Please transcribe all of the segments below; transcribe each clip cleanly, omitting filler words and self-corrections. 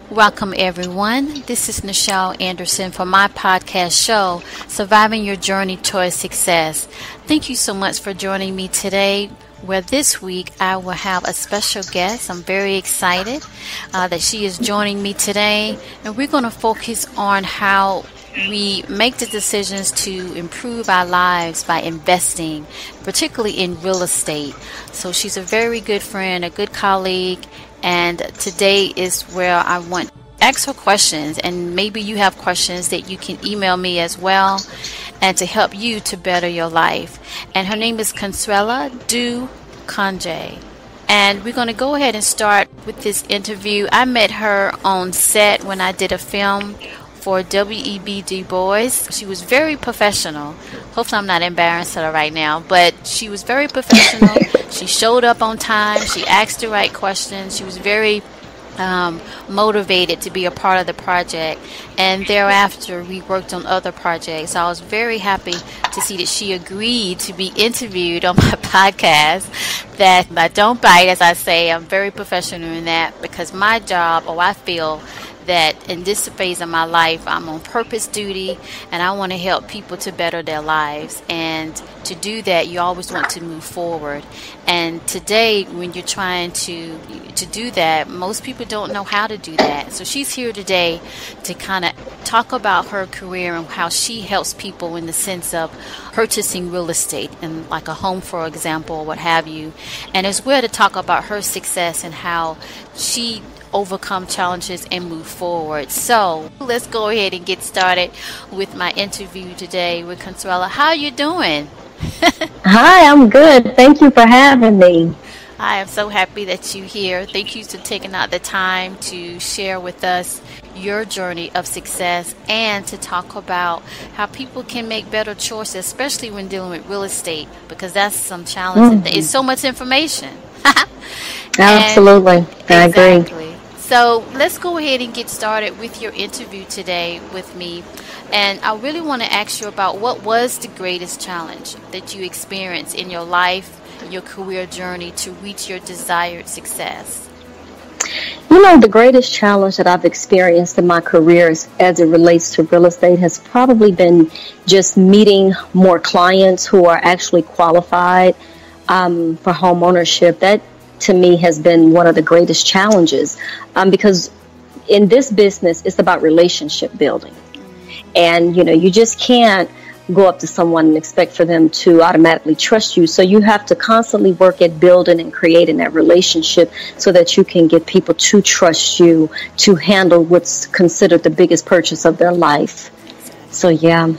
Welcome, everyone. This is Nichelle Anderson for my podcast show, Surviving Your Journey Towards Success. Thank you so much for joining me today, where this week I will have a special guest. I'm very excited that she is joining me today, and we're going to focus on how we make the decisions to improve our lives by investing, particularly in real estate. So she's a very good friend, a good colleague, and today is where I want to ask her questions, and maybe you have questions that you can email me as well, and to help you to better your life. And her name is Consuelo DuConge. And we're going to go ahead and start with this interview. I met her on set when I did a film for W.E.B. Du Bois. She was very professional. Hopefully I'm not embarrassing her right now, but she was very professional. She showed up on time. She asked the right questions. She was very motivated to be a part of the project, and thereafter we worked on other projects. I was very happy to see that she agreed to be interviewed on my podcast. That I don't bite, as I say. I'm very professional in that, because my job, I feel that in this phase of my life, I'm on purpose duty, and I want to help people to better their lives. And to do that, you always want to move forward. And today, when you're trying to do that, most people don't know how to do that. So she's here today to kind of talk about her career and how she helps people in the sense of purchasing real estate, and like a home, for example, or what have you. And as well to talk about her success and how she overcome challenges and move forward. So let's go ahead and get started with my interview today with Consuelo. How are you doing? Hi, I'm good. Thank you for having me. I am so happy that you're here. Thank you for taking out the time to share with us your journey of success, and to talk about how people can make better choices, especially when dealing with real estate, because that's some challenge. It's so much information. Absolutely. I agree. So let's go ahead and get started with your interview today with me. And I really want to ask you about what was the greatest challenge that you experienced in your life, your career journey to reach your desired success. You know, the greatest challenge that I've experienced in my career as it relates to real estate has probably been just meeting more clients who are actually qualified for home ownership. That, to me, has been one of the greatest challenges, because in this business, it's about relationship building. And, you know, you just can't go up to someone and expect for them to automatically trust you. So you have to constantly work at building and creating that relationship so that you can get people to trust you to handle what's considered the biggest purchase of their life. So, yeah.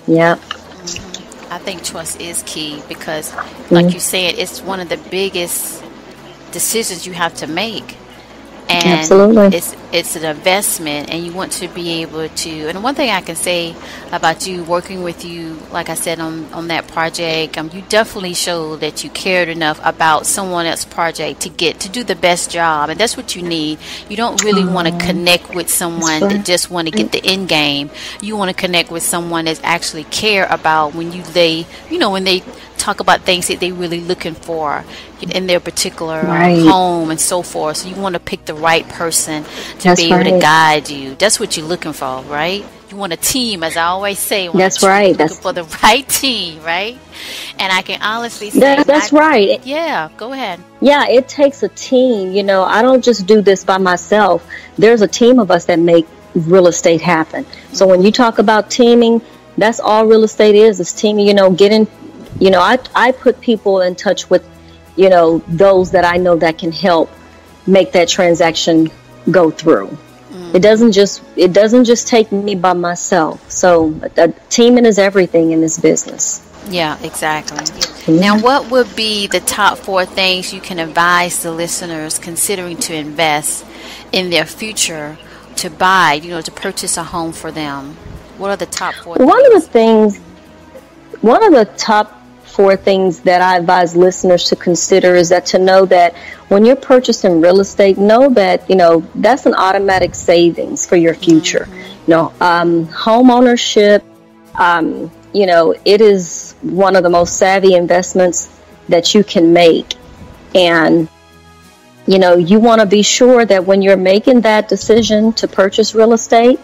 I think trust is key, because, like you said, it's one of the biggest decisions you have to make, and absolutely, it's an investment, and you want to be able to. And one thing I can say about you, working with you, like I said on that project, you definitely showed that you cared enough about someone else's project to do the best job, and that's what you need. You don't really want to connect with someone that just want to get the end game. You want to connect with someone that actually care about when they talk about things that they're really looking for in their particular home and so forth. So you want to pick the right person to be able to guide you. That's what you're looking for, right? You want a team, as I always say. That's right. Looking for the right team, right? And I can honestly say that's right. Yeah, go ahead. Yeah, it takes a team. You know, I don't just do this by myself. There's a team of us that make real estate happen. So when you talk about teaming, that's all real estate is teaming. You know, I put people in touch with, those that I know that can help make that transaction go through. It doesn't just take me by myself. So teaming is everything in this business. Yeah, exactly. Now, what would be the top 4 things you can advise the listeners considering to invest in their future to buy, to purchase a home for them? What are the top 4 things? One of the top 4 things that I advise listeners to consider is that to know that when you're purchasing real estate, know that, that's an automatic savings for your future. Home ownership, it is one of the most savvy investments that you can make. And You want to be sure that when you're making that decision to purchase real estate,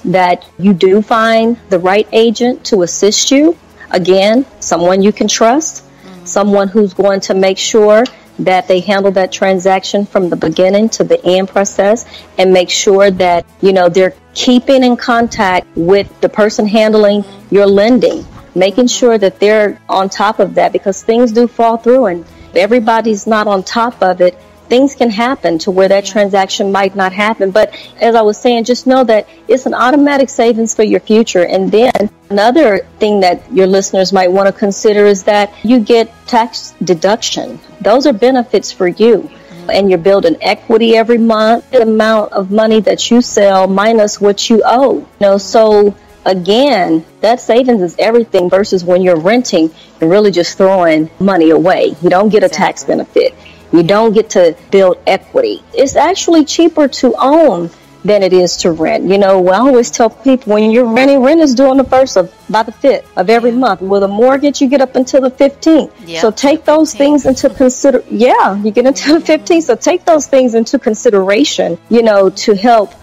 that you do find the right agent to assist you. Again, someone you can trust, someone who's going to make sure that they handle that transaction from the beginning to the end process, and make sure that, they're keeping in contact with the person handling your lending, making sure that they're on top of that, because things do fall through, and if everybody's not on top of it, things can happen to where that transaction might not happen. But as I was saying, just know that it's an automatic savings for your future. And then another thing that your listeners might want to consider is that you get tax deduction. Those are benefits for you. And you're building equity every month, the amount of money that you sell minus what you owe. So again, that savings is everything versus when you're renting and really just throwing money away. You don't get a tax benefit. You don't get to build equity. It's actually cheaper to own than it is to rent. I always tell people, when you're renting, rent is due on the 1st by the 5th of every month. With a mortgage, you get up until the 15th. So take those things into consider. You get until the 15th. So take those things into consideration, to help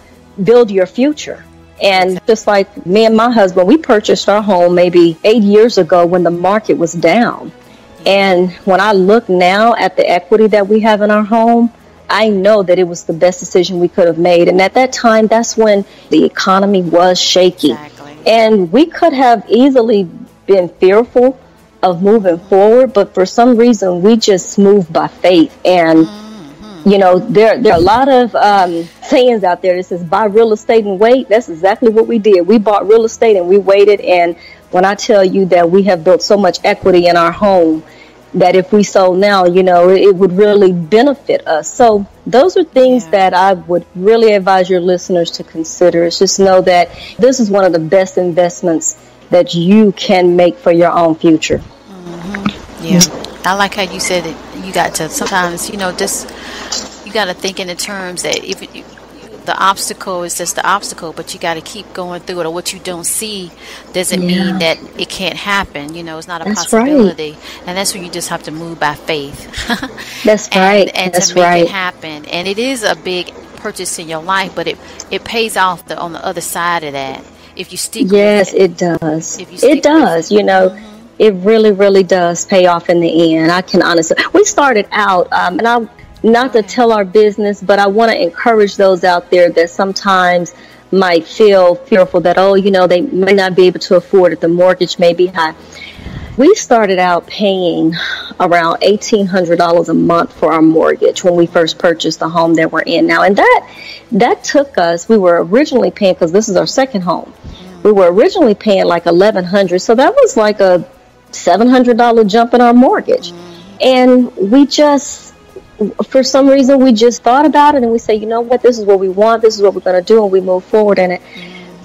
build your future. And just like me and my husband, we purchased our home maybe 8 years ago when the market was down. And when I look now at the equity that we have in our home, I know that it was the best decision we could have made. And at that time, that's when the economy was shaky. Exactly. And we could have easily been fearful of moving forward, but for some reason, we just moved by faith. And, there are a lot of sayings out there that says, buy real estate and wait. That's exactly what we did. We bought real estate and we waited. And when I tell you that we have built so much equity in our home, that if we sold now, it would really benefit us. So those are things that I would really advise your listeners to consider. Is just know that this is one of the best investments that you can make for your own future. Yeah. I like how you said it. You got to sometimes, you got to think in the terms that if the obstacle is just the obstacle, but you got to keep going through it, or what you don't see doesn't mean that it can't happen. It's not a possibility. Right. And that's when you just have to move by faith. That's right. And that's to make right. it happen. And it is a big purchase in your life, but it pays off on the other side of that if you stick with it. Yes, it does. It does. It really, really does pay off in the end. I can honestly. We started out, and I. Not to tell our business, but I want to encourage those out there that sometimes might feel fearful that, they may not be able to afford it. The mortgage may be high. We started out paying around $1,800 a month for our mortgage when we first purchased the home that we're in now. And that took us, we were originally paying, because this is our second home, we were originally paying like $1,100. So that was like a $700 jump in our mortgage. And we for some reason, we just thought about it and we say, you know what, this is what we want, this is what we're going to do, and we move forward in it.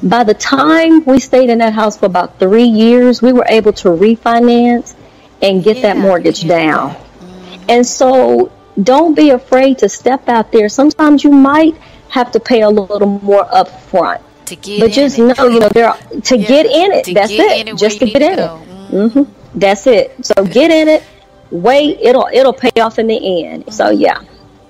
By the time we stayed in that house for about 3 years, we were able to refinance and get that mortgage down. And so don't be afraid to step out there. Sometimes you might have to pay a little more up front. But just know, to get in it, that's it. Just to get in it. That's it. So get in it. Wait, it'll pay off in the end. So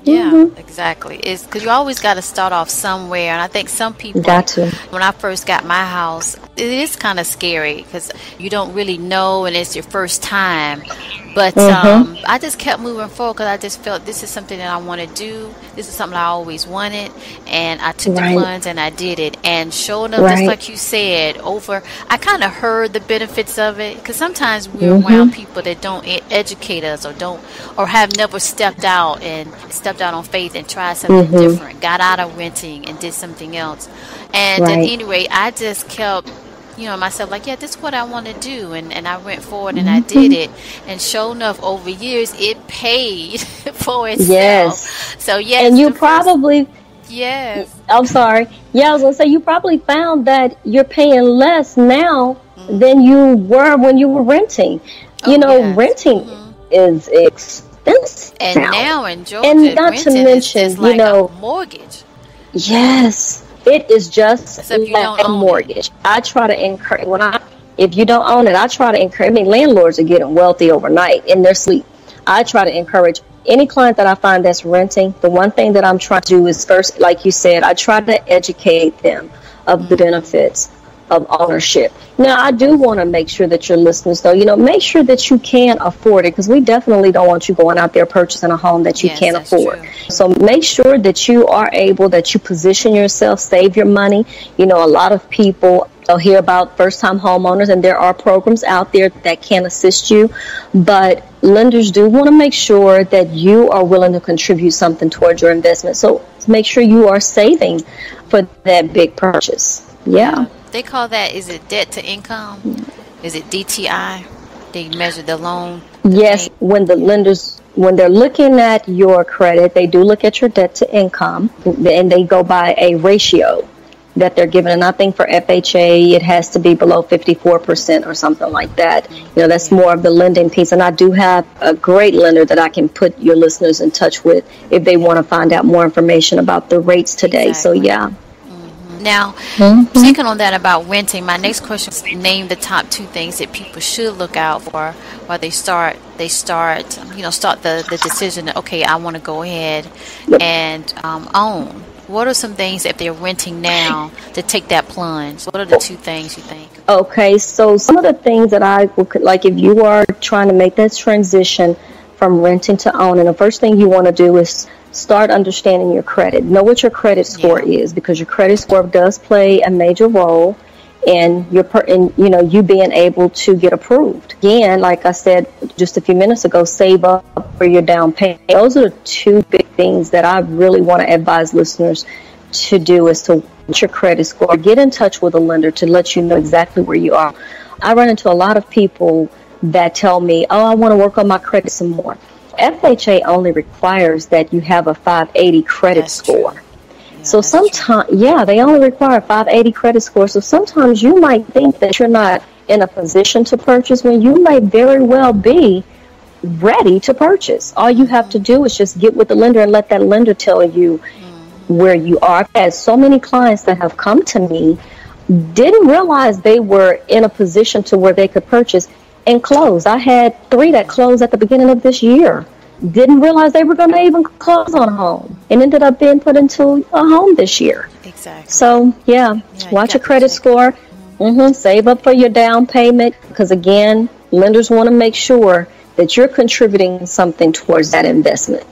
exactly. It's because you always got to start off somewhere, and I think some people when I first got my house, it is kind of scary because you don't really know, and it's your first time. But I just kept moving forward because I just felt this is something that I want to do. This is something I always wanted, and I took the plunge and I did it. And sure enough, just like you said, I kind of heard the benefits of it, because sometimes we're around people that don't educate us or have never stepped out on faith and tried something different, got out of renting and did something else. And at any rate, I just kept myself like, this is what I want to do, and I went forward and I did it, and sure enough, over years it paid for itself. So and you probably I'm sorry. I was gonna say, you probably found that you're paying less now than you were when you were renting. Renting is expensive, and now in Georgia, and not to mention, is like a mortgage. Yes. It is just like a mortgage. I try to encourage, if you don't own it, I try to encourage, landlords are getting wealthy overnight in their sleep. I try to encourage any client that I find that's renting, the one thing that I'm trying to do is first, like you said, I try to educate them of the benefits of ownership. Now, I do want to make sure that your listeners, though, make sure that you can afford it, because we definitely don't want you going out there purchasing a home that you can't afford. True. So make sure that you are able, that you position yourself, save your money. A lot of people, they'll hear about first-time homeowners, and there are programs out there that can assist you, but lenders do want to make sure that you are willing to contribute something towards your investment. So make sure you are saving for that big purchase. Yeah. They call that, is it debt to income? Is it DTI? They measure the loan? Yes, when the lenders, when they're looking at your credit, they do look at your debt to income, and they go by a ratio that they're given. And I think for FHA, it has to be below 54% or something like that. That's more of the lending piece. And I do have a great lender that I can put your listeners in touch with if they want to find out more information about the rates today. Exactly. So, yeah. Now, thinking on that about renting, my next question is, name the top 2 things that people should look out for while they start the decision that, okay, I want to go ahead and own. What are some things, if they're renting now, to take that plunge? What are the 2 things you think? Okay, so some of the things that I would, like, if you are trying to make that transition from renting to owning, the first thing you want to do is start understanding your credit. Know what your credit score is, because your credit score does play a major role in you being able to get approved. Again, like I said just a few minutes ago, save up for your down payment. Those are the 2 big things that I really want to advise listeners to do, is to watch your credit score. Get in touch with a lender to let you know exactly where you are. I run into a lot of people that tell me, oh, I want to work on my credit some more. FHA only requires that you have a 580 credit score. Yeah, so sometimes, they only require a 580 credit score. So sometimes you might think that you're not in a position to purchase when you may very well be ready to purchase. All you have to do is just get with the lender and let that lender tell you where you are. I've had so many clients that have come to me, didn't realize they were in a position to where they could purchase and close. I had 3 that closed at the beginning of this year. Didn't realize they were going to even close on a home, and ended up being put into a home this year. Exactly. So, watch your credit score. Save up for your down payment, because, again, lenders want to make sure that you're contributing something towards that investment.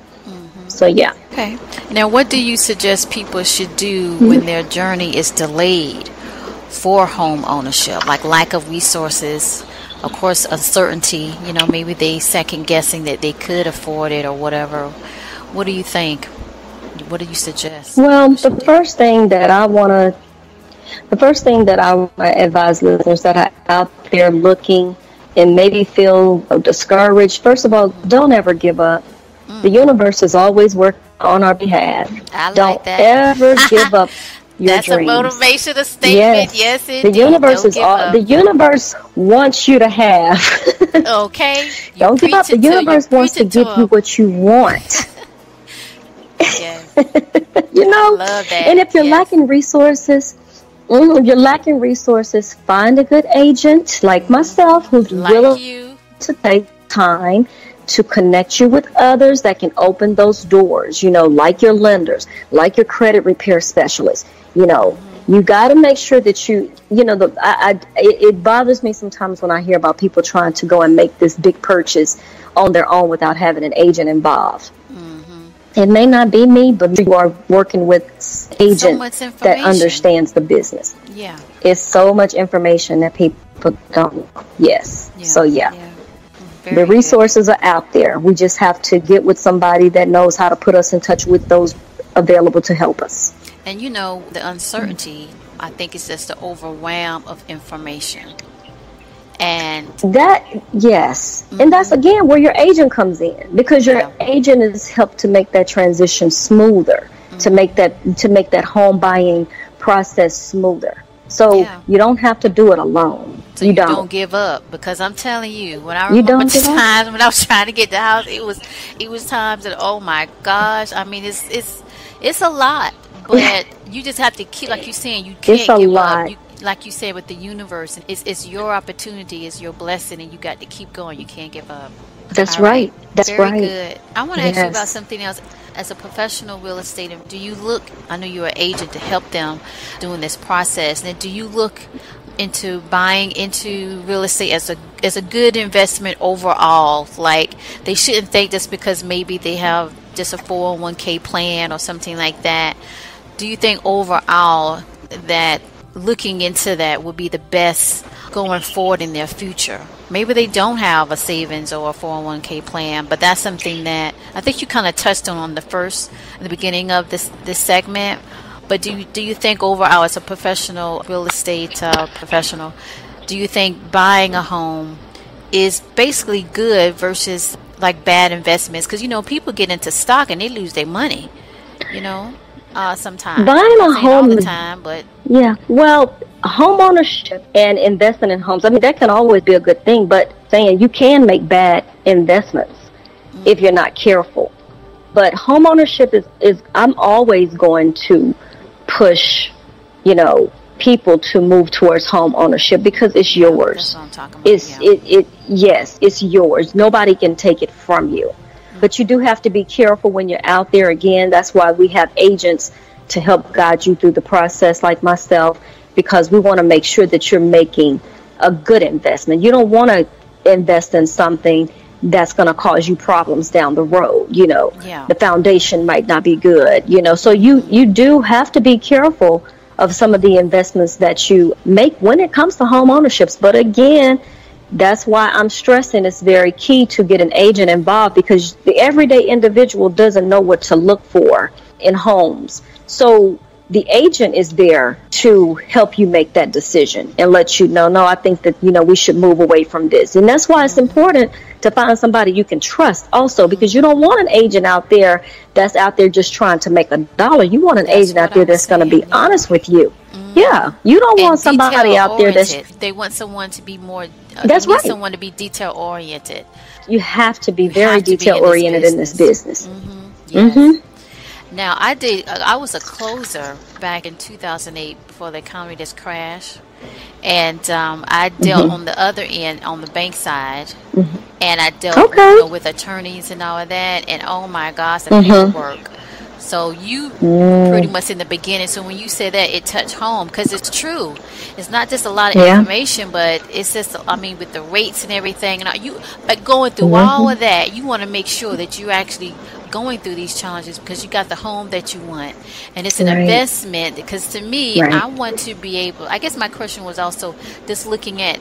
So, yeah. Okay. Now, what do you suggest people should do when their journey is delayed for home ownership, like lack of resources? Of course, uncertainty, maybe they second guessing that they could afford it or whatever. What do you think? What do you suggest? Well, the first thing that I want to advise listeners that are out there looking and maybe feel discouraged, first of all, don't ever give up. The universe is always working on our behalf. Don't ever give up. That's dreams. A motivational statement. Yes, it the universe is all. The universe wants you to have. Okay. Don't give up. The universe wants to give you what you want. Yes. I love that. And if you're lacking resources, find a good agent like myself who's willing to take time to connect you with others that can open those doors, like your lenders, like your credit repair specialists. You got to make sure that it bothers me sometimes when I hear about people trying to go and make this big purchase on their own without having an agent involved. It may not be me, but you are working with an agent that understands the business. Yeah. It's so much information that people don't. Yes. So, the resources are out there. We just have to get with somebody that knows how to put us in touch with those available to help us. And the uncertainty, I think, is just the overwhelm of information. And that, and that's again where your agent comes in, because your agent has helped to make that transition smoother, to make that home buying process smoother. So you don't have to do it alone. So you don't give up, because I'm telling you, when I remember times when I was trying to get the house, it was times that, oh my gosh, I mean it's a lot, but you just have to keep, like you're saying, you can't give up. Like you said, with the universe, it's your opportunity, it's your blessing, and you got to keep going. You can't give up. That's All right. right. That's Very right. good. I want to ask you about Yes. something else. As a professional real estate, do you look, I know you're an agent to help them doing this process. And do you look into buying into real estate as a good investment overall? Like they shouldn't think just because maybe they have just a 401k plan or something like that. Do you think overall that looking into that would be the best going forward in their future? Maybe they don't have a savings or a 401k plan, but that's something that I think you kind of touched on the beginning of this segment. But do you think overall, as a professional real estate professional, do you think buying a home is basically good versus like bad investments? Because people get into stock and they lose their money. Sometimes. Buying I'm a not saying all home, the time, but yeah. Well, home ownership and investing in homes, I mean, that can always be a good thing, but saying you can make bad investments if you're not careful. But home ownership is I'm always going to push, people to move towards home ownership because it's that's yours. what I'm talking about. It's Yeah. yes, it's yours. Nobody can take it from you. But you do have to be careful when you're out there. Again, that's why we have agents to help guide you through the process, like myself, because we want to make sure that you're making a good investment. You don't want to invest in something that's going to cause you problems down the road. Yeah. The foundation might not be good, so you do have to be careful of some of the investments that you make when it comes to home ownerships. But again, that's why I'm stressing it's very key to get an agent involved, because the everyday individual doesn't know what to look for in homes. So the agent is there to help you make that decision and let you know, no, I think that, we should move away from this. And that's why it's important to find somebody you can trust also, because you don't want an agent out there that's out there just trying to make a dollar. You want an agent out there that's going to be honest with you. Yeah, you don't want somebody out there they want someone to be more. That's they need right. Someone to be detail oriented. You have to be You very have to be detail oriented in this business. Yes. Now, I was a closer back in 2008 before the economy just crashed. And I dealt on the other end, on the bank side. And I dealt with attorneys and all of that. And oh my gosh, the paperwork. So you pretty much in the beginning. So when you said that, it touched home, because it's true. It's not just a lot of information, but it's just, with the rates and everything. And but going through all of that, you want to make sure that you're actually going through these challenges because you got the home that you want. And it's an investment, because to me, I want to be able, I guess my question was also just looking at,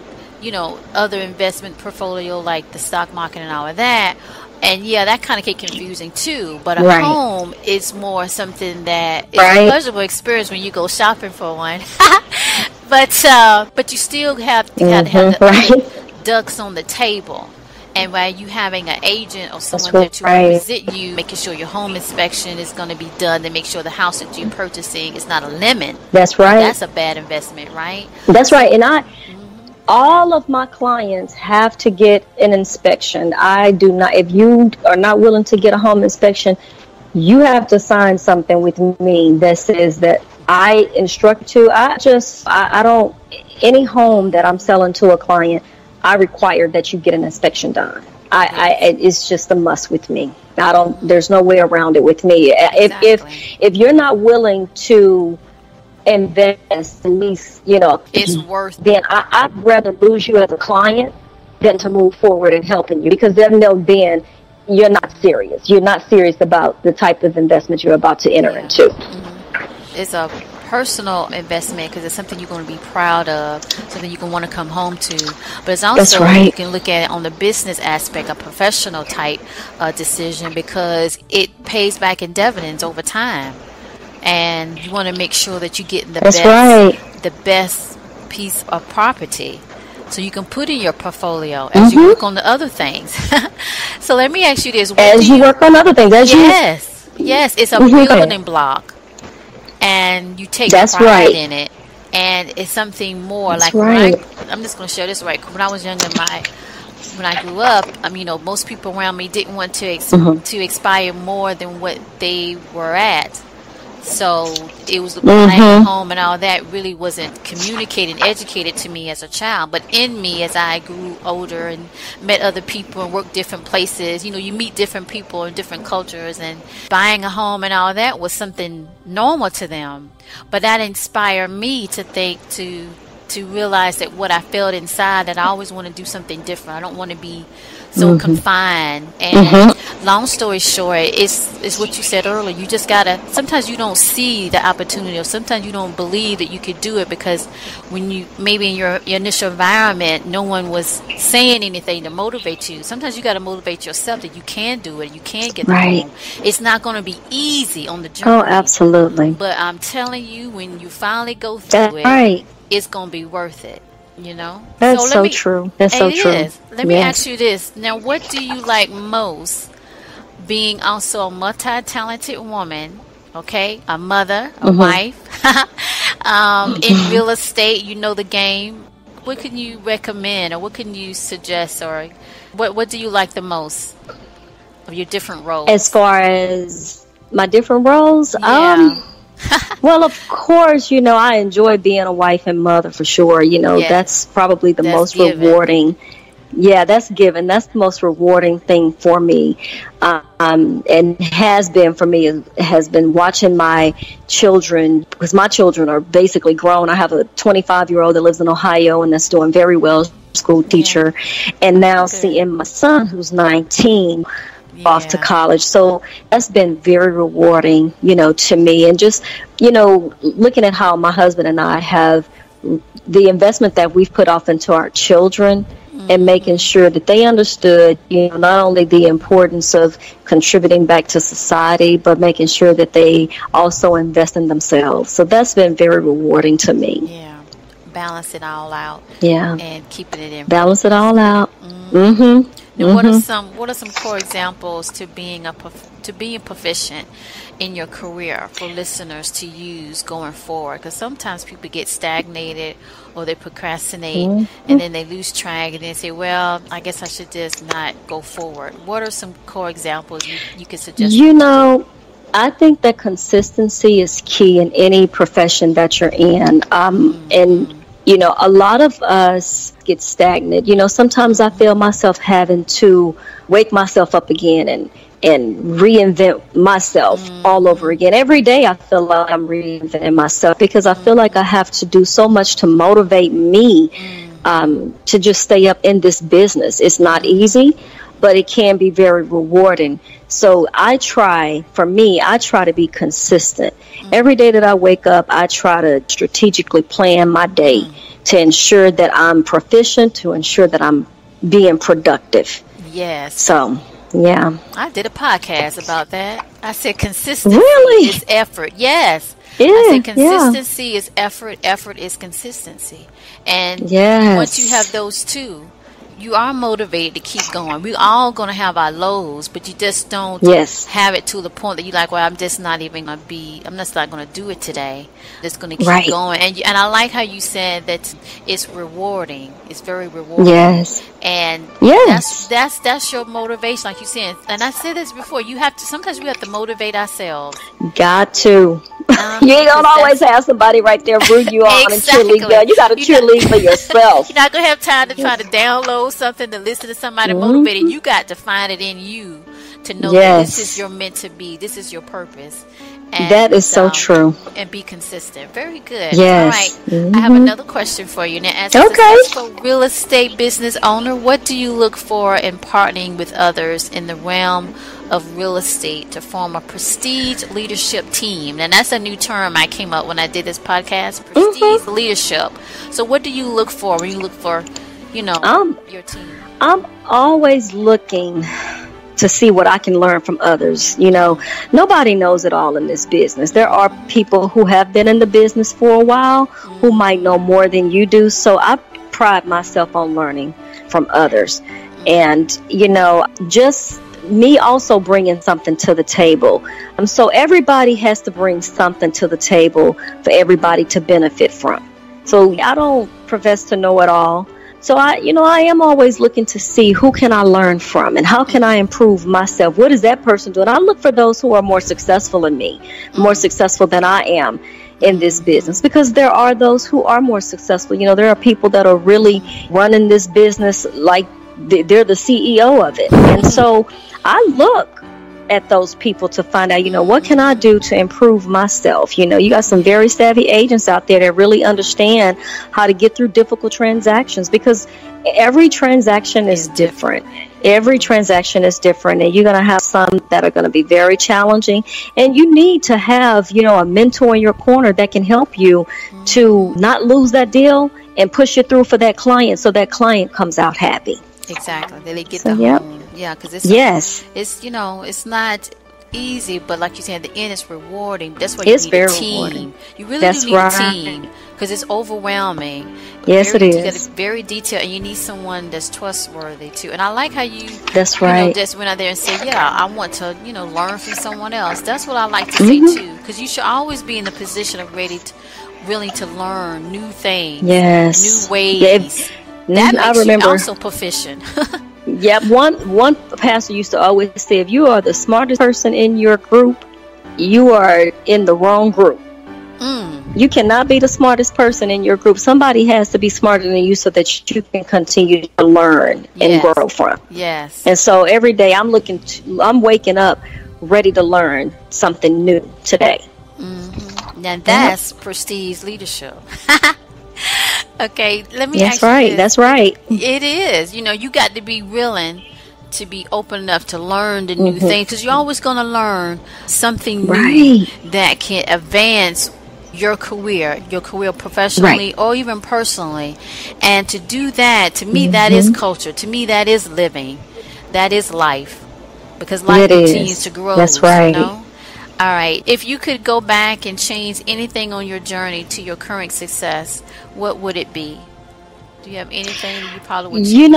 other investment portfolio like the stock market and all of that. And that kind of get confusing too. But a home is more something that is a pleasurable experience when you go shopping for one. but you still have to have the ducks on the table. And while you having an agent or someone there to represent you, making sure your home inspection is going to be done to make sure the house that you're purchasing is not a lemon. That's right. That's a bad investment, right? That's right. And all of my clients have to get an inspection. I do not, if you are not willing to get a home inspection, you have to sign something with me that says that I instruct you. I don't, any home that I'm selling to a client, I require that you get an inspection done. It's just a must with me. There's no way around it with me. If you're not willing to invest at least, it's worth then I'd rather lose you as a client than to move forward in helping you, because then you're not serious. You're not serious about the type of investment you're about to enter into. It's a personal investment because it's something you're going to be proud of, something you can want to come home to. But it's also, you can look at it on the business aspect, a professional type decision, because it pays back in dividends over time. And you want to make sure that you're getting the best piece of property, so you can put in your portfolio as you work on the other things. So let me ask you this: as you work on other things, yes, it's a building block, and you take pride in it, and it's something more. I'm just going to share this when I was younger, when I grew up, most people around me didn't want to expire more than what they were at. So it was buying a home and all that really wasn't communicated, educated to me as a child. But in me, as I grew older and met other people and worked different places, you know, you meet different people in different cultures, and buying a home and all that was something normal to them. But that inspired me to think, to realize that what I felt inside, that I always want to do something different. I don't want to be so confined. And long story short, it's what you said earlier. You just gotta, sometimes you don't see the opportunity, or sometimes you don't believe that you could do it, because when you, maybe in your initial environment, no one was saying anything to motivate you. Sometimes you got to motivate yourself that you can do it, you can get the home. It's not going to be easy on the journey. Oh, absolutely. But I'm telling you, when you finally go through it, it's going to be worth it. You know, that's so true. That's so true. Let me ask you this. Now, what do you like most, being also a multi-talented woman, okay, a mother, a wife, in real estate, you know the game. What can you recommend, or what can you suggest, or what do you like the most of your different roles? As far as my different roles? Yeah. Well, of course, you know, I enjoy being a wife and mother for sure. You know, that's probably the most rewarding. Yeah, that's given. That's the most rewarding thing for me. And has been for me, has been watching my children, because my children are basically grown. I have a 25-year-old that lives in Ohio and that's doing very well, school teacher. And now seeing my son, who's 19, off to college. So that's been very rewarding, you know, to me. And just, you know, looking at how my husband and I have the investment that we've put off into our children, and making sure that they understood, you know, not only the importance of contributing back to society, but making sure that they also invest in themselves. So that's been very rewarding to me. Yeah. Balance it all out. Yeah. And keeping it in. Balance it all out. Now, what are some core examples to being proficient in your career for listeners to use going forward? Because sometimes people get stagnated, or they procrastinate, and then they lose track, and then say, "Well, I guess I should just not go forward." What are some core examples you could suggest? You know, I think that consistency is key in any profession that you're in, and you know, a lot of us get stagnant. You know, sometimes I feel myself having to wake myself up again and reinvent myself all over again. Every day I feel like I'm reinventing myself, because I feel like I have to do so much to motivate me to just stay up in this business. It's not easy, but it can be very rewarding. So I try to be consistent. Every day that I wake up, I try to strategically plan my day to ensure that I'm proficient, to ensure that I'm being productive. Yes. So, yeah. I did a podcast about that. I said consistency is effort. Yes. Yeah, I said consistency is effort. Effort is consistency. And once you have those two, you are motivated to keep going. We're all going to have our lows, but you just don't have it to the point that you're like, well, I'm just not even going to I'm just not going to do it today. Just going to keep going. And I like how you said that it's rewarding. It's very rewarding. Yes. And that's your motivation, like you said. And I said this before, sometimes we have to motivate ourselves. Got to. You ain't gonna always have somebody right there root you on and cheerlead you. You got to cheerlead for yourself. You're not gonna have time to try to download something to listen to somebody motivated. You got to find it in you to know that this is your meant to be. This is your purpose. And, that is so true. And be consistent. Very good. Yes. All right. I have another question for you. Now, as a successful real estate business owner, what do you look for in partnering with others in the realm of real estate to form a prestige leadership team? And that's a new term I came up when I did this podcast, prestige leadership. So what do you look for when you look for, your team? I'm always looking to see what I can learn from others. You know, nobody knows it all in this business. There are people who have been in the business for a while who might know more than you do. So I pride myself on learning from others. And, just me also bringing something to the table. So everybody has to bring something to the table for everybody to benefit from. So I don't profess to know it all. So I am always looking to see who can I learn from and how can I improve myself. What is that person doing? I look for those who are more successful than me, more successful than I am in this business, because there are those who are more successful. There are people that are really running this business like they're the CEO of it. And so I look at those people to find out, what can I do to improve myself? You got some very savvy agents out there that really understand how to get through difficult transactions, because every transaction is different. Every transaction is different, and you're going to have some that are going to be very challenging, and you need to have, a mentor in your corner that can help you to not lose that deal and push it through for that client, so that client comes out happy. Exactly. They get the home. Yeah, because it's not easy, but like you said, at the end it's rewarding. That's why you need a team. Rewarding. You really do need a team, because it's overwhelming. Yes, it is. You got very detailed, and you need someone that's trustworthy too. And I like how you. That's right. Just went out there and said, "Yeah, I want to, learn from someone else." That's what I like to say too, because you should always be in the position of willing to learn new things, new ways. That makes you also proficient. Yep. One pastor used to always say, if you are the smartest person in your group, you are in the wrong group. You cannot be the smartest person in your group. Somebody has to be smarter than you so that you can continue to learn and grow from. Yes. And so every day I'm waking up ready to learn something new today. Now that's prestige leadership. Okay, let me ask you this. That's right. It is. You got to be willing to be open enough to learn the new things, because you're always going to learn something new that can advance your career professionally or even personally. And to do that, to me, that is culture. To me, that is living. That is life, because life continues to grow. That's right. All right. If you could go back and change anything on your journey to your current success, what would it be? Do you have anything that you probably would change?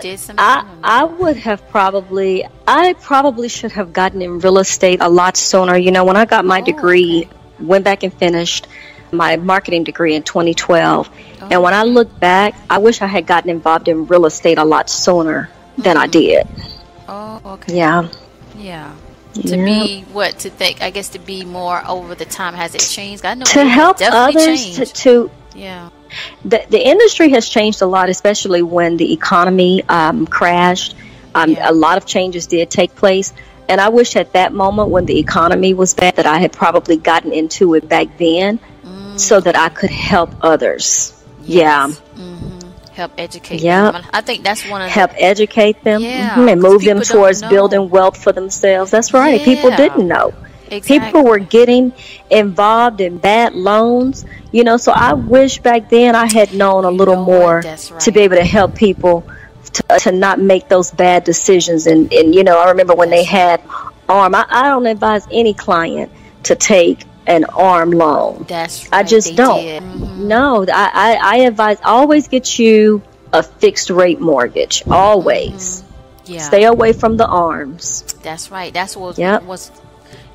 Did something? I probably should have gotten in real estate a lot sooner. When I got my degree, went back and finished my marketing degree in 2012. And when I look back, I wish I had gotten involved in real estate a lot sooner than I did. Oh, okay. Yeah. To be to be more over the time. Has it changed? I know to help others the industry has changed a lot, especially when the economy crashed. A lot of changes did take place, and I wish at that moment when the economy was bad that I had probably gotten into it back then, so that I could help others. Help educate them. I think that's one of help educate them and move them towards building wealth for themselves. That's right. People didn't know. Exactly. People were getting involved in bad loans, so I wish back then I had known a little more to be able to help people to not make those bad decisions. And I remember when they had ARM, I don't advise any client to take an ARM loan. That's right. I just don't. No, I advise always get you a fixed rate mortgage. Always. Stay away from the ARMs. That's right. That's what was.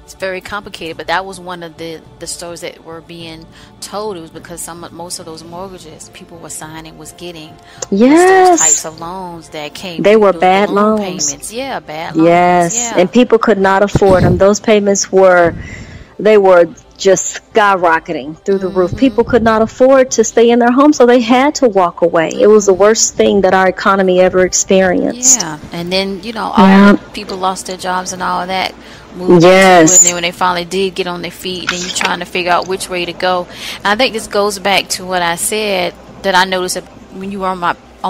It's very complicated, but that was one of the stories that were being told. It was because most of those mortgages people were signing was getting those types of loans that came. They were bad loans. Payments. Yeah, bad loans. Yes, and people could not afford them. Those payments were just skyrocketing through the roof. People could not afford to stay in their home, so they had to walk away. It was the worst thing that our economy ever experienced. And then all the people lost their jobs and all of that. And then when they finally did get on their feet, then you're trying to figure out which way to go. And I think this goes back to what I said, that I noticed that when you were on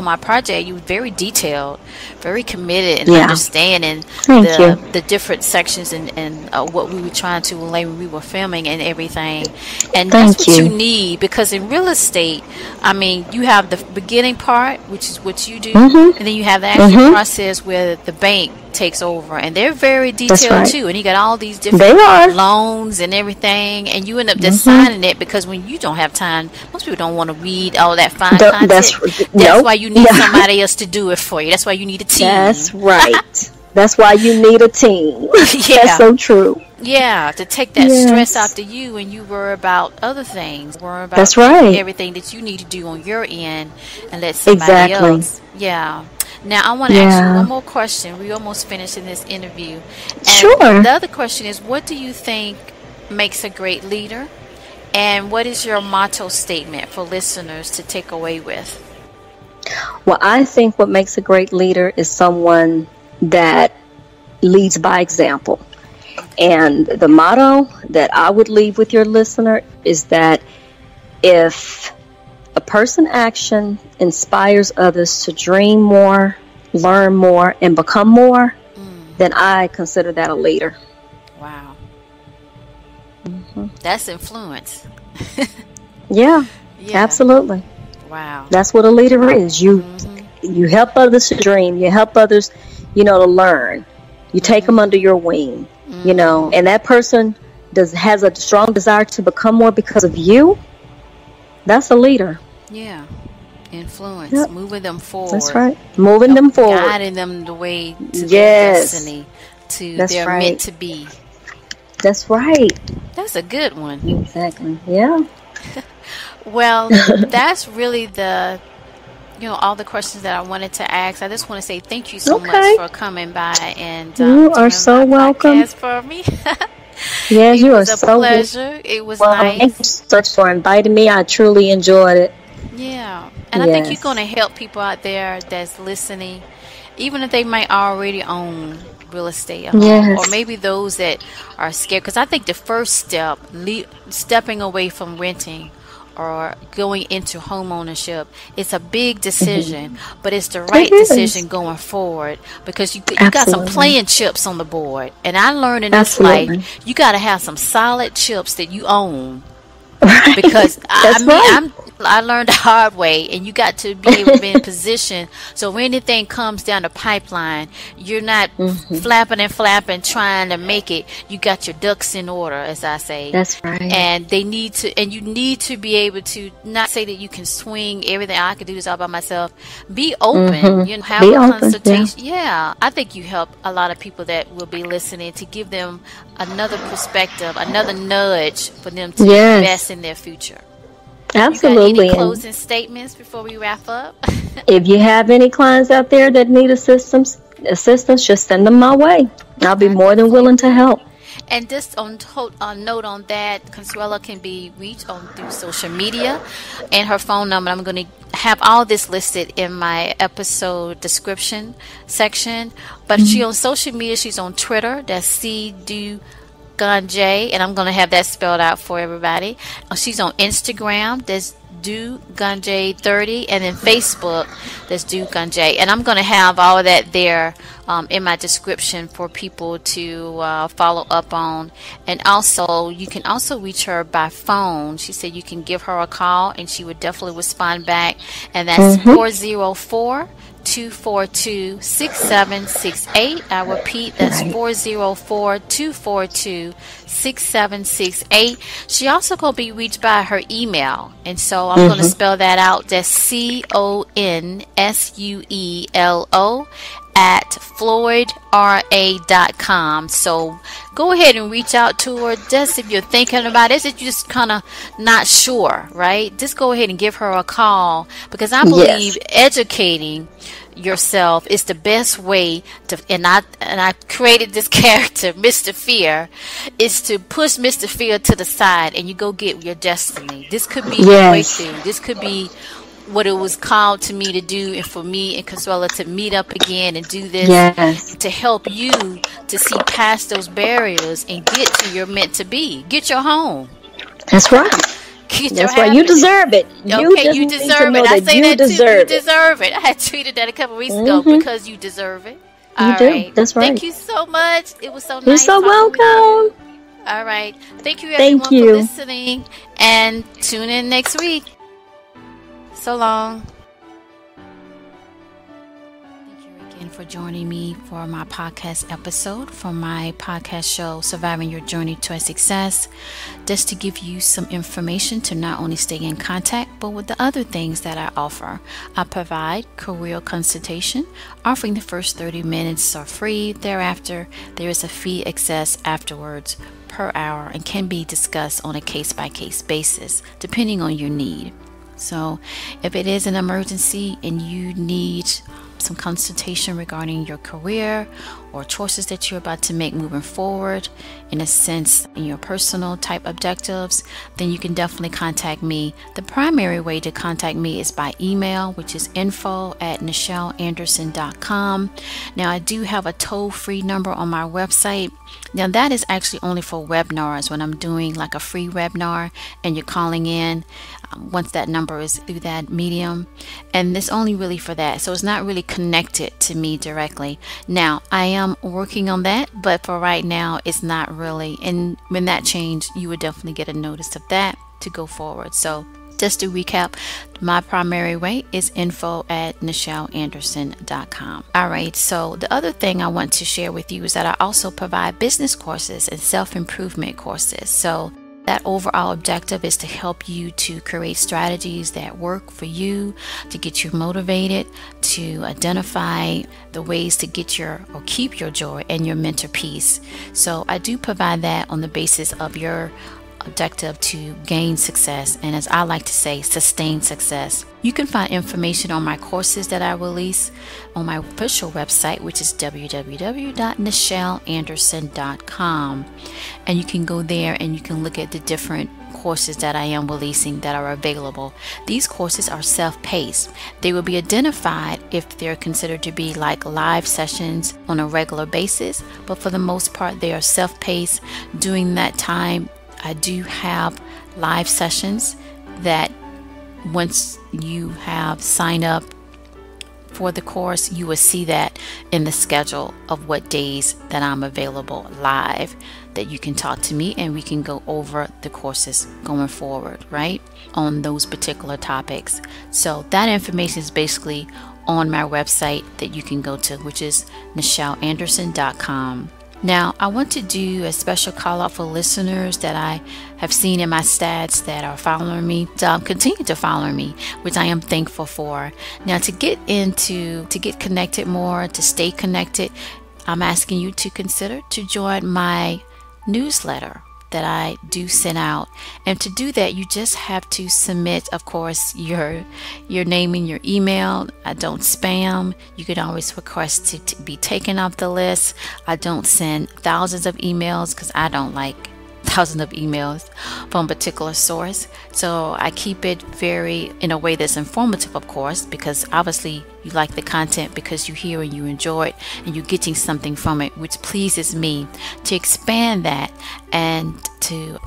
my project, you were very detailed, very committed in understanding the different sections and what we were trying to relay when we were filming and everything. And that's what you need, because in real estate, you have the beginning part, which is what you do, and then you have the actual process where the bank takes over, and they're very detailed too, and you got all these different loans and everything, and you end up just signing it, because when you don't have time, most people don't want to read all that fine content. That's why you need somebody else to do it for you. That's why you need a team. That's right. That's why you need a team. Yeah. That's so true. Yeah, to take that stress off to you and you worry about other things. Worry about That's right. everything that you need to do on your end and let somebody else. Yeah. Now, I want to ask you one more question. We almost finished in this interview. And sure. The other question is, what do you think makes a great leader? And what is your motto statement for listeners to take away with? Well, I think what makes a great leader is someone that leads by example. And the motto that I would leave with your listener is that if a person action inspires others to dream more, learn more, and become more, then I consider that a leader. Wow. That's influence. Yeah, absolutely. Wow. That's what a leader is. You help others to dream. You help others, to learn. You take them under your wing, and that person has a strong desire to become more because of you. That's a leader. Yeah. Influence, moving them forward. That's right. Moving them forward. Guiding them the way to their destiny, to their meant to be. That's right. That's a good one. Exactly. Yeah. Well, that's really all the questions that I wanted to ask. I just want to say thank you so much for coming by and you are so welcome for me. Yes, you are so welcome. It was a pleasure. It was nice. Thank you so much for inviting me. I truly enjoyed it. Yeah, and I think you're going to help people out there that's listening, even if they might already own real estate at home, or maybe those that are scared. Because I think the first step, stepping away from renting or going into home ownership, it's a big decision, but it's the right decision going forward, because you got some playing chips on the board. And I learned in this life, you got to have some solid chips that you own. Because I learned the hard way, and you got to be able to be in position so when anything comes down the pipeline, you're not flapping trying to make it. You got your ducks in order, as I say. That's right. And you need to be able to not say that you can swing everything. I can do this all by myself. Be open. Have a consultation. Yeah, I think you help a lot of people that will be listening, to give them another perspective, another nudge for them to invest in their future. Absolutely. You got any closing statements before we wrap up? If you have any clients out there that need assistance, just send them my way. I'll be more than willing to help. And just on note on that, Consuelo can be reached through social media, and her phone number. I'm going to have all this listed in my episode description section. But she on social media, she's on Twitter. That's CDuConge, and I'm going to have that spelled out for everybody. She's on Instagram. That's DuConge30, and then Facebook, that's DuConge. And I'm going to have all of that there in my description for people to follow up on. And also, you can also reach her by phone. She said you can give her a call, and she would definitely respond back. And that's 404-242-6768. I repeat, that's 404-242-6768. She also going to be reached by her email. And so I'm going to spell that out. That's CONSUELO @floydra.com. So go ahead and reach out to her. Just if you're thinking about it, if you're just kind of not sure, right? Just go ahead and give her a call, because I believe educating yourself is the best way to, and I created this character, Mr. Fear, is to push Mr. Fear to the side and you go get your destiny. This could be your breakthrough. This could be what it was called to me to do, and for me and Consuelo to meet up again and do this to help you to see past those barriers and get to your meant to be. Get your home. That's right. That's right. You deserve it. You deserve it. I say that too. You deserve it. I had tweeted that a couple weeks ago, because you deserve it. You do. That's right. Thank you so much. It was so nice. You're so welcome. All right. Thank you, everyone, for listening, and tune in next week. So long. Thank you, Ricky. again for joining me for my podcast episode from my podcast show, Surviving Your Journey to Success, just to give you some information to not only stay in contact, but with the other things that I offer. I provide career consultation, offering the first 30 minutes are free. Thereafter, there is a fee access afterwards per hour and can be discussed on a case-by-case basis, depending on your need. So if it is an emergency and you need some consultation regarding your career or choices that you're about to make moving forward, in a sense, in your personal type objectives, then you can definitely contact me. The primary way to contact me is by email, which is info@NichelleAnderson.com. Now, I do have a toll-free number on my website. Now, that is actually only for webinars, when I'm doing like a free webinar and you're calling in. Once that number is through that medium, and it's only really for that, so it's not really connected to me directly. Now, I am working on that, but for right now it's not really, and when that changes, you would definitely get a notice of that to go forward. So just to recap, my primary way is info@NichelleAnderson.com. All right, so the other thing I want to share with you is that I also provide business courses and self-improvement courses. So that overall objective is to help you to create strategies that work for you, to get you motivated, to identify the ways to get your or keep your joy and your mental peace. So I do provide that on the basis of your objective to gain success, and as I like to say, sustain success. You can find information on my courses that I release on my official website, which is www.NichelleAnderson.com, and you can go there and you can look at the different courses that I am releasing that are available. These courses are self-paced. They will be identified if they're considered to be like live sessions on a regular basis, but for the most part they are self-paced. During that time, I do have live sessions that once you have signed up for the course, you will see that in the schedule of what days that I'm available live, that you can talk to me and we can go over the courses going forward, right, on those particular topics. So that information is basically on my website that you can go to, which is NichelleAnderson.com. Now, I want to do a special call out for listeners that I have seen in my stats that are following me, continue to follow me, which I am thankful for. Now, to get connected more, to stay connected, I'm asking you to consider to join my newsletter that I do send out. And to do that, you just have to submit, of course, your name and your email. I don't spam. You can always request to be taken off the list. I don't send thousands of emails because I don't like thousands of emails from a particular source. So I keep it very in a way that's informative, of course, because obviously you like the content because you hear and you enjoy it and you're getting something from it, which pleases me. To expand that and to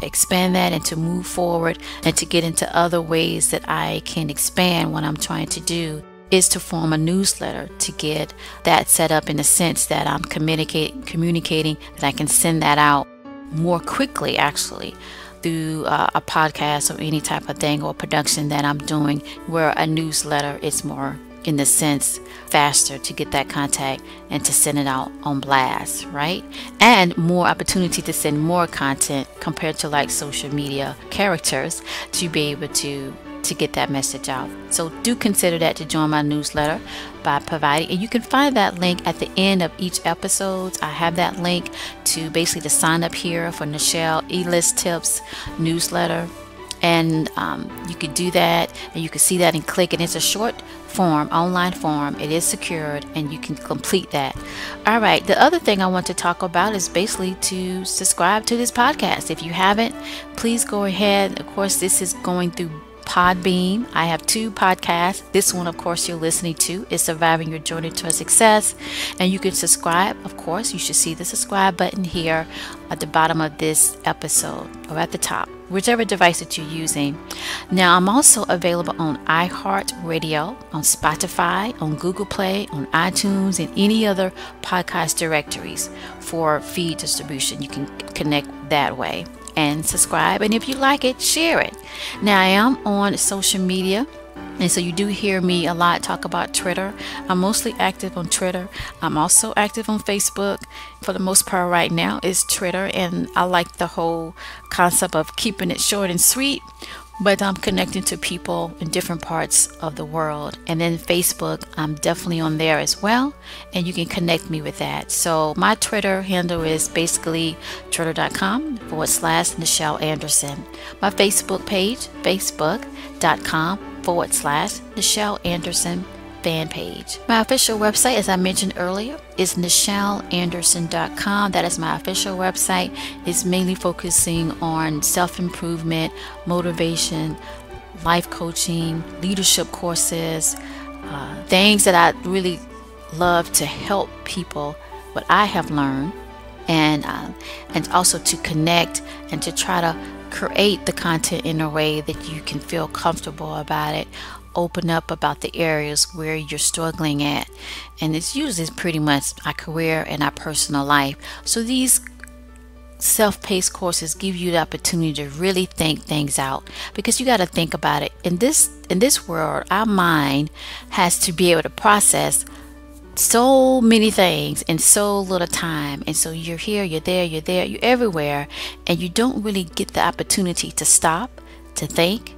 move forward and to get into other ways that I can expand what I'm trying to do is to form a newsletter, to get that set up in a sense that I'm communicating that I can send that out more quickly, actually, through a podcast or any type of thing or production that I'm doing, where a newsletter is more, in the sense, faster to get that contact and to send it out on blast, right? And more opportunity to send more content compared to like social media characters to be able to get that message out. So do consider that to join my newsletter by providing, and you can find that link at the end of each episode. I have that link to basically to sign up here for Nichelle E-List Tips newsletter, and you can do that and you can see that and click, and it's a short form, online form. It is secured and you can complete that. All right, the other thing I want to talk about is basically to subscribe to this podcast. If you haven't, please go ahead. Of course, this is going through Podbean. I have 2 podcasts. This one, of course, you're listening to is Surviving Your Journey to Success, and you can subscribe. Of course, you should see the subscribe button here at the bottom of this episode or at the top, whichever device that you're using. Now, I'm also available on iHeartRadio, on Spotify, on Google Play, on iTunes, and any other podcast directories for feed distribution. You can connect that way and subscribe, and if you like it, share it. Now, I am on social media And so you do hear me a lot talk about Twitter. I'm mostly active on Twitter. I'm also active on Facebook. For the most part right now is Twitter. And I like the whole concept of keeping it short and sweet. But I'm connecting to people in different parts of the world. And then Facebook, I'm definitely on there as well. And you can connect me with that. So my Twitter handle is basically twitter.com/Nichelle Anderson. My Facebook page, facebook.com/Nichelle Anderson fan page. My official website, as I mentioned earlier, is NichelleAnderson.com. That is my official website. It's mainly focusing on self-improvement, motivation, life coaching, leadership courses, things that I really love to help people, what I have learned, and also to connect and to try to create the content in a way that you can feel comfortable about it. Open up about the areas where you're struggling at, and it's usually pretty much our career and our personal life. So these self-paced courses give you the opportunity to really think things out, because you got to think about it. In this world, our mind has to be able to process so many things in so little time. And so you're here, you're there, you're everywhere, and you don't really get the opportunity to stop, to think,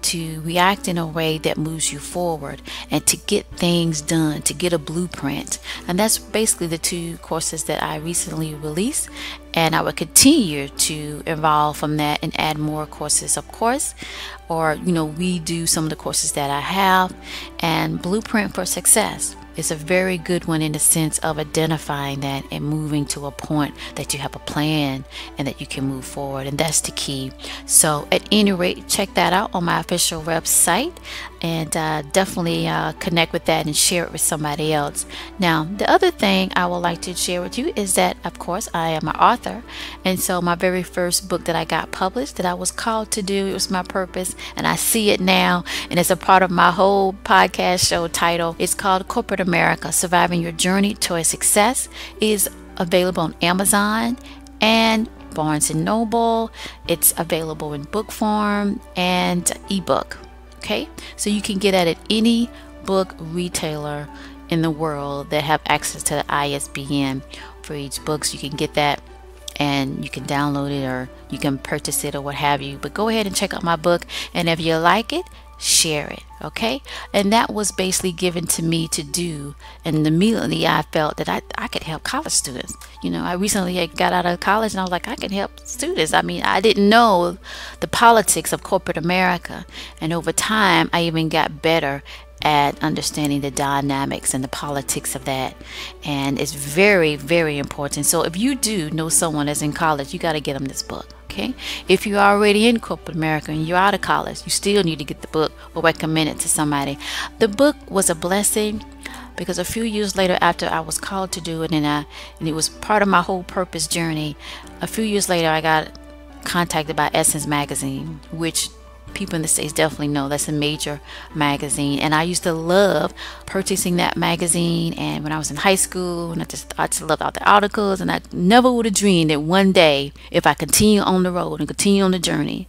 to react in a way that moves you forward, and to get things done, to get a blueprint. And that's basically the two courses that I recently released, and I will continue to evolve from that and add more courses, of course, or redo some of the courses that I have. And Blueprint for Success is a very good one in the sense of identifying that and moving to a point that you have a plan and that you can move forward, and that's the key. So at any rate, check that out on my official website, and definitely connect with that and share it with somebody else. Now, the other thing I would like to share with you is that, of course, I am an author, and so my very first book that I got published, that I was called to do, it was my purpose, and I see it now, and it's a part of my whole podcast show title. It's called Corporate America: Surviving Your Journey Toward Success. It is available on Amazon and Barnes and Noble. It's available in book form and ebook. Okay, so you can get it at any book retailer in the world that have access to the ISBN for each book. So you can get that, and you can download it, or you can purchase it, or what have you. But go ahead and check out my book, and if you like it, share it. Okay, and that was basically given to me to do, and immediately I felt that I could help college students. I recently got out of college, and I was like, I can help students. I mean, I didn't know the politics of corporate America, and over time I even got better at understanding the dynamics and the politics of that. And it's very, very important. So if you do know someone that's in college, you got to get them this book. Okay, if you're already in corporate America and you're out of college, you still need to get the book or recommend it to somebody. The book was a blessing, because a few years later, after I was called to do it, and it was part of my whole purpose journey, a few years later I got contacted by Essence magazine, which people in the States definitely know that's a major magazine. And I used to love purchasing that magazine, and when I was in high school, and I just loved all the articles, and I never would have dreamed that one day, if I continue on the road and continue on the journey,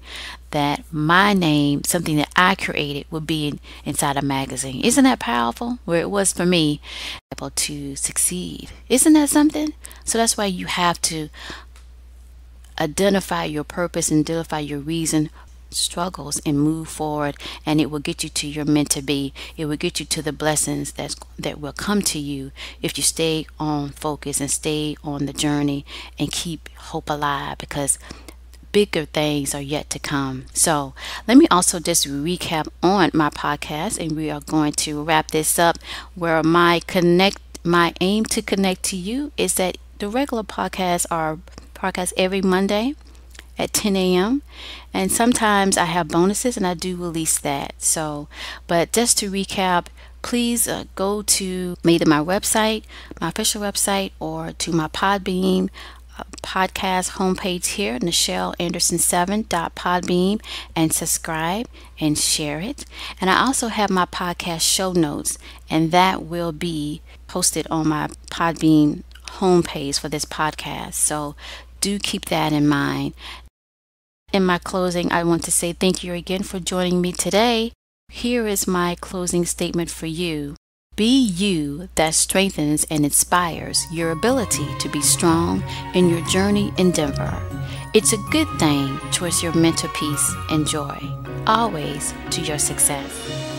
that my name, something that I created, would be inside a magazine. Isn't that powerful? Where it was for me, able to succeed. Isn't that something? So that's why you have to identify your purpose and identify your reason, struggles, and move forward, and it will get you to your meant to be. It will get you to the blessings that will come to you if you stay on focus and stay on the journey and keep hope alive, because bigger things are yet to come. So let me also just recap on my podcast, and we are going to wrap this up, where my aim to connect to you is that the regular podcasts are podcasts every Monday at 10 a.m. and sometimes I have bonuses, and I do release that. So, but just to recap, please go to either my website, my official website, or to my Podbean podcast homepage here, NichelleAnderson7.podbean, and subscribe and share it. And I also have my podcast show notes, and that will be posted on my Podbean homepage for this podcast. So do keep that in mind. In my closing, I want to say thank you again for joining me today. here is my closing statement for you. Be you that strengthens and inspires your ability to be strong in your journey in Denver. It's a good thing towards your mental peace and joy, always to your success.